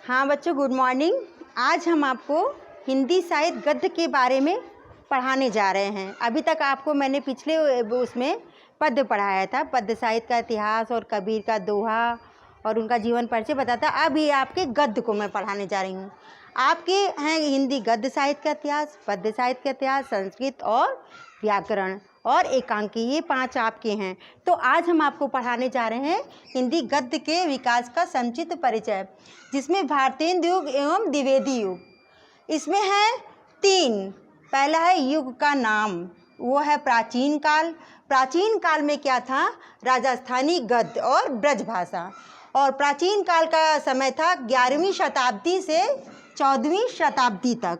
हाँ बच्चों, good morning. आज हम आपको हिंदी साहित्य गद्य के बारे में पढ़ाने जा रहे हैं। अभी तक आपको मैंने पिछले उसमें पद्य पढ़ाया था, पद्य साहित्य का इतिहास और कबीर का दोहा और उनका जीवन परिचय बताता। अब ये आपके गद्य को मैं पढ़ाने जा रही हूँ। आपके हैं हिंदी गद्य साहित्य का इतिहास, पद्य साहित्य का इतिहास, संस्कृत और व्याकरण और एकांकी, ये 5 आपके हैं। तो आज हम आपको पढ़ाने जा रहे हैं हिंदी गद्य के विकास का संक्षिप्त परिचय, जिसमें भारतेंदु युग एवं द्विवेदी युग। इसमें है 3। पहला है युग का नाम, वो है प्राचीन काल। प्राचीन काल में क्या था? राजस्थानी गद्य और ब्रजभाषा। और प्राचीन काल का समय था 11वीं शताब्दी से 14वीं शताब्दी तक।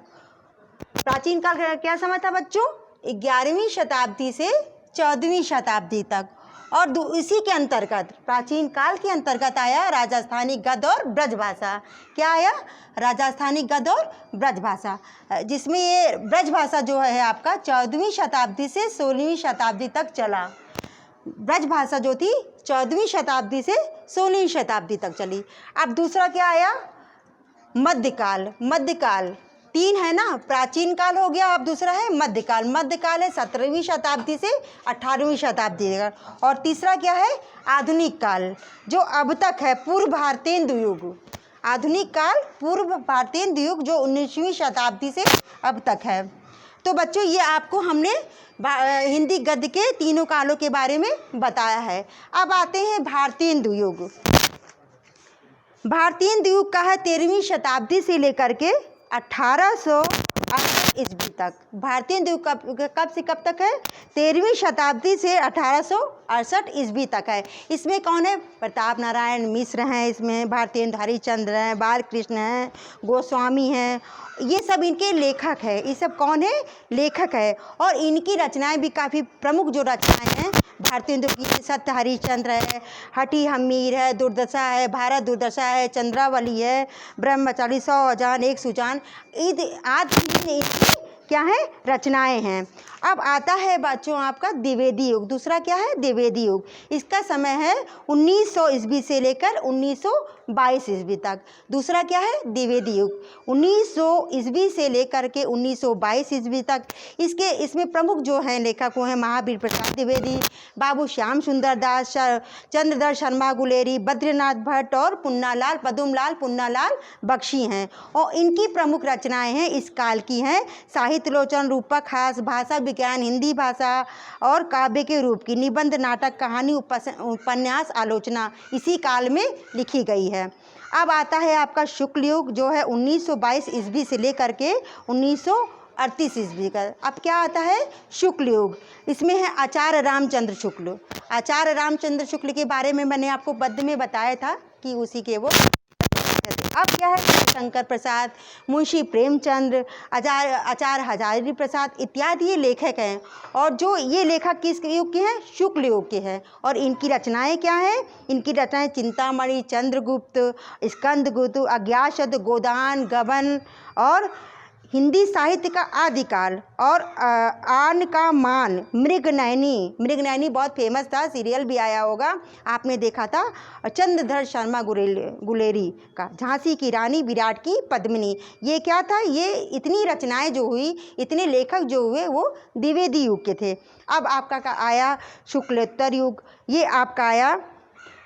प्राचीन काल का क्या समय था बच्चों? 11वीं शताब्दी से 14वीं शताब्दी तक। और इसी के अंतर्गत, प्राचीन काल के अंतर्गत आया राजस्थानी गद्य और ब्रजभाषा। क्या आया? राजस्थानी गद्य और ब्रजभाषा, जिसमें ये ब्रजभाषा जो है आपका 14वीं शताब्दी से 16वीं शताब्दी तक चला। ब्रजभाषा जो थी 14वीं शताब्दी से 16वीं शताब्दी तक चली। अब दूसरा क्या आया? मध्यकाल। मध्यकाल 3 है ना, प्राचीन काल हो गया, अब दूसरा है मध्यकाल। मध्यकाल है 17वीं शताब्दी से 18वीं शताब्दी तक। और तीसरा क्या है? आधुनिक काल, जो अब तक है, पूर्व भारतेंदु युग। आधुनिक काल, पूर्व भारतेंदु युग, जो 19वीं शताब्दी से अब तक है। तो बच्चों, ये आपको हमने हिंदी गद्य के तीनों कालों के बारे में बताया है। अब आते हैं भारतेंदु युग। भारतेंदु युग का है 13वीं शताब्दी से लेकर के 1868 ईस्वी तक। भारतेंदु युग कब से कब तक है? 13वीं शताब्दी से 1868 ईस्वी तक है। इसमें कौन है? प्रताप नारायण मिश्र हैं, इसमें भारतेंदु हरिश्चंद्र हैं, बालकृष्ण हैं, गोस्वामी हैं, ये सब इनके लेखक हैं। ये सब कौन है? लेखक है। और इनकी रचनाएं भी काफ़ी प्रमुख जो रचनाएं हैं भारतेंदु की, सत्य हरिश्चंद्र है, हठी हमीर है, दुर्दशा है, भारत दुर्दशा है, चंद्रावली है, ब्रह्मचारी, 100 अजान एक सुजान, ईद आदि क्या है? रचनाएं हैं। अब आता है बच्चों आपका द्विवेदी युग। दूसरा क्या है? द्विवेदी युग। इसका समय है 1900 ईस्वी से लेकर 1922 ईस्वी तक। दूसरा क्या है? द्विवेदी युग, 1900 ईस्वी से लेकर के 1922 ईस्वी तक। इसमें प्रमुख जो हैं लेखक वो हैं महावीर प्रसाद द्विवेदी, बाबू श्याम सुंदर दास, चंद्रधर शर्मा गुलेरी, बद्रीनाथ भट्ट और पुन्नालाल पदुमलाल पुन्नालाल बख्शी हैं। और इनकी प्रमुख रचनाएं हैं इस काल की हैं साहित्य लोचन, रूपक हास, भाषा विज्ञान, हिंदी भाषा और काव्य के रूप की, निबंध, नाटक, कहानी, उपन्यास, आलोचना इसी काल में लिखी गई है। अब आता है आपका शुक्ल युग, जो है 1922 ईस्वी से लेकर के 1938 ईस्वी का। अब क्या आता है? शुक्ल युग। इसमें है आचार्य रामचंद्र शुक्ल। आचार्य रामचंद्र शुक्ल के बारे में मैंने आपको पद्य में बताया था कि उसी के वो। अब क्या है? शंकर प्रसाद, मुंशी प्रेमचंद्र, आचार्य हजारी प्रसाद इत्यादि ये लेखक हैं। और जो ये लेखक किस युग के हैं? शुक्ल युग के हैं। और इनकी रचनाएं क्या हैं? इनकी रचनाएं चिंतामणि, चंद्रगुप्त, स्कंदगुप्त, अज्ञातशब्द, गोदान, गबन और हिंदी साहित्य का आदिकाल और आन का मान, मृगनयनी। मृगनयनी बहुत फेमस था, सीरियल भी आया होगा, आपने देखा था। चंद्रधर शर्मा गुलेरी का झांसी की रानी, विराट की पद्मिनी। ये क्या था? ये इतनी रचनाएं जो हुई, इतने लेखक जो हुए, वो द्विवेदी युग के थे। अब आपका का आया शुक्लोत्तर युग। ये आपका आया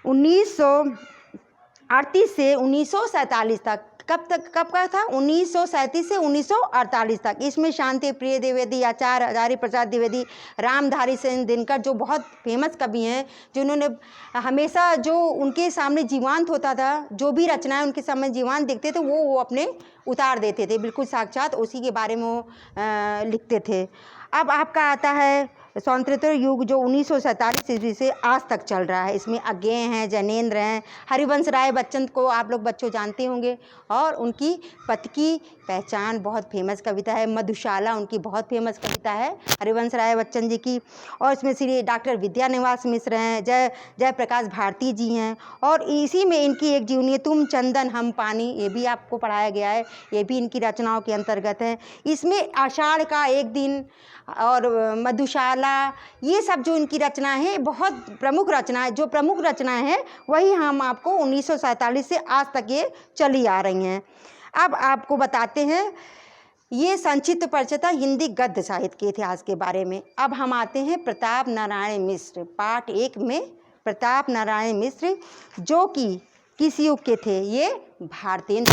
1938 से 1947 तक। कब का था? 1937 से 1948 तक। इसमें शांति प्रिय द्विवेदी, आचार्य हजारी प्रसाद द्विवेदी, रामधारी सिंह दिनकर, जो बहुत फेमस कवि हैं, जिन्होंने हमेशा जो उनके सामने जीवांत होता था, जो भी रचनाएं उनके सामने जीवांत दिखते थे, वो अपने उतार देते थे, बिल्कुल साक्षात उसी के बारे में वो लिखते थे। अब आपका आता है स्वतंत्र युग, जो 1947 ईस्वी से आज तक चल रहा है। इसमें अज्ञेय हैं, जैनेन्द्र हैं, हरिवंश राय बच्चन को आप लोग बच्चों जानते होंगे, और उनकी पथ की पहचान बहुत फेमस कविता है। मधुशाला उनकी बहुत फेमस कविता है, हरिवंश राय बच्चन जी की। और इसमें श्री डॉक्टर विद्यानिवास मिश्र हैं, जय प्रकाश भारती जी हैं। और इसी में इनकी एक जीवनी, तुम चंदन हम पानी, ये भी आपको पढ़ाया गया है, ये भी इनकी रचनाओं के अंतर्गत है। इसमें आषाढ़ का एक दिन और मधुशाला कला, ये सब जो इनकी रचनाएं हैं बहुत प्रमुख रचनाएं, जो प्रमुख रचनाएं हैं वही हम आपको 1947 से आज तक ये चली आ रही हैं। अब आपको बताते हैं, ये संक्षिप्त परिचय था हिंदी गद्य साहित्य के इतिहास के बारे में। अब हम आते हैं प्रताप नारायण मिश्र, पार्ट 1 में। प्रताप नारायण मिश्र जो कि किस युग के थे? ये भारतेंदु।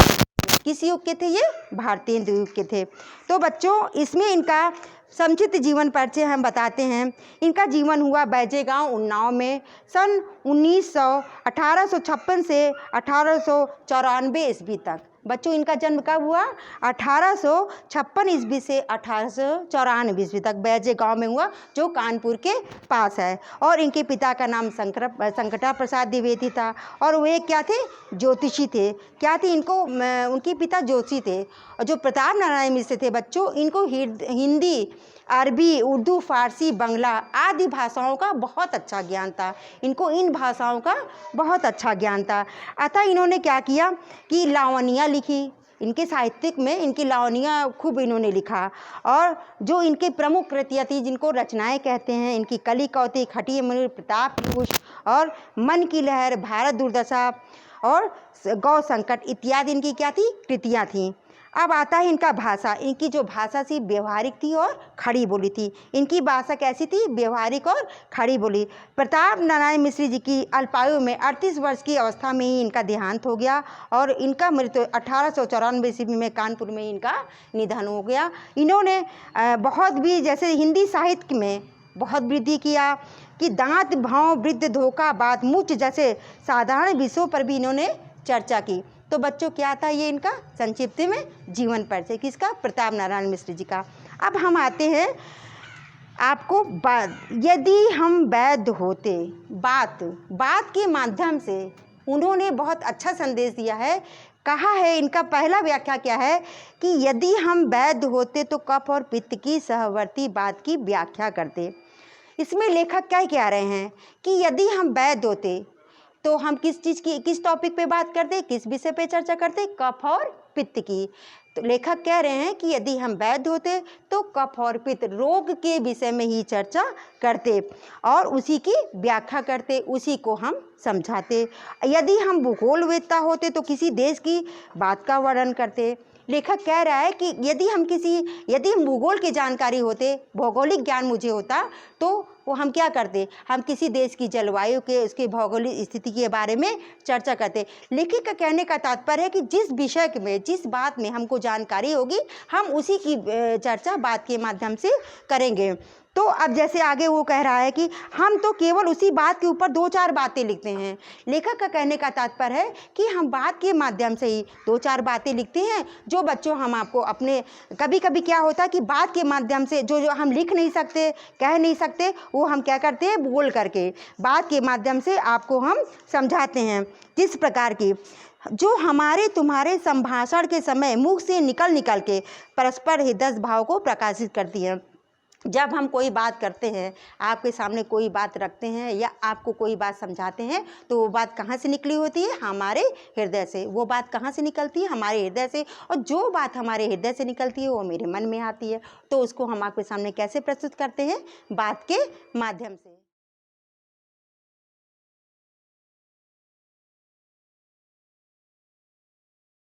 किस युग के थे? ये भारतेंदु युग के थे। तो बच्चों इसमें इनका संक्षिप्त जीवन परिचय हम बताते हैं। इनका जीवन हुआ बैजे गांव उन्नाव में सन 1856 से 1894 ईस्वी तक। बच्चों इनका जन्म कब हुआ? 1856 ईस्वी से 1894 ईस्वी तक बैजे गांव में हुआ, जो कानपुर के पास है। और इनके पिता का नाम संकटा प्रसाद द्विवेदी था और वे क्या थे? ज्योतिषी थे। क्या थे इनको? उनके पिता ज्योतिषी थे। और जो प्रताप नारायण मिश्र थे बच्चों, इनको हिंदी, अरबी, उर्दू, फारसी, बांग्ला आदि भाषाओं का बहुत अच्छा ज्ञान था। इनको इन भाषाओं का बहुत अच्छा ज्ञान था। अतः इन्होंने क्या किया कि लावनियाँ लिखी। इनके साहित्यिक में इनकी लावनियाँ खूब इन्होंने लिखा। और जो इनके प्रमुख कृतियाँ थी, जिनको रचनाएं कहते हैं, इनकी कली कौतिक, खटी मयूर, प्रताप पुरुष और मन की लहर, भारत दुर्दशा और गौ संकट इत्यादि इनकी क्या थी? कृतियाँ थीं। अब आता है इनका भाषा। इनकी जो भाषा थी व्यवहारिक थी और खड़ी बोली थी। इनकी भाषा कैसी थी? व्यवहारिक और खड़ी बोली। प्रताप नारायण मिश्र जी की अल्पायु में 38 वर्ष की अवस्था में ही इनका देहांत हो गया और इनका मृत्यु 1894 ईस्वी में कानपुर में इनका निधन हो गया। इन्होंने बहुत भी, जैसे हिंदी साहित्य में बहुत वृद्धि किया कि दांत, भाव, वृद्ध, धोखा, बात, मुच जैसे साधारण विषयों पर भी इन्होंने चर्चा की। तो बच्चों क्या था? ये इनका संक्षिप्त में जीवन परिचय किसका? प्रताप नारायण मिश्र जी का। अब हम आते हैं आपको यदि हम वैद्य होते, बात के माध्यम से उन्होंने बहुत अच्छा संदेश दिया है। कहा है, इनका पहला व्याख्या क्या है कि यदि हम वैद्य होते तो कफ और पित्त की सहवर्ती बात की व्याख्या करते। इसमें लेखक क्या कह रहे हैं कि यदि हम वैद्य होते तो हम किस चीज़ की, किस टॉपिक पे बात करते, किस विषय पे चर्चा करते? कफ और पित्त की। तो लेखक कह रहे हैं कि यदि हम वैद्य होते तो कफ और पित्त रोग के विषय में ही चर्चा करते और उसी की व्याख्या करते, उसी को हम समझाते। यदि हम भूगोलवेत्ता होते तो किसी देश की बात का वर्णन करते। लेखक कह रहा है कि यदि हम भूगोल की जानकारी होते, भौगोलिक ज्ञान मुझे होता, तो वो हम क्या करते? हम किसी देश की जलवायु के, उसकी भौगोलिक स्थिति के बारे में चर्चा करते। लेखक का कहने का तात्पर्य है कि जिस विषय में, जिस बात में हमको जानकारी होगी, हम उसी की चर्चा बात के माध्यम से करेंगे। तो अब जैसे आगे वो कह रहा है कि हम तो केवल उसी बात के ऊपर 2-4 बातें लिखते हैं। लेखक का कहने का तात्पर्य है कि हम बात के माध्यम से ही 2-4 बातें लिखते हैं, जो बच्चों हम आपको अपने, कभी कभी क्या होता है कि बात के माध्यम से जो हम लिख नहीं सकते, कह नहीं सकते, वो हम क्या करते हैं? बोल करके बात के माध्यम से आपको हम समझाते हैं। किस प्रकार की? जो हमारे तुम्हारे संभाषण के समय मुख से निकल के परस्पर हृदय भाव को प्रकाशित करती है। जब हम कोई बात करते हैं, आपके सामने कोई बात रखते हैं या आपको कोई बात समझाते हैं, तो वो बात कहाँ से निकली होती है? हमारे हृदय से। वो बात कहाँ से निकलती है? हमारे हृदय से। और जो बात हमारे हृदय से निकलती है वो मेरे मन में आती है। तो उसको हम आपके सामने कैसे प्रस्तुत करते हैं? बात के माध्यम से।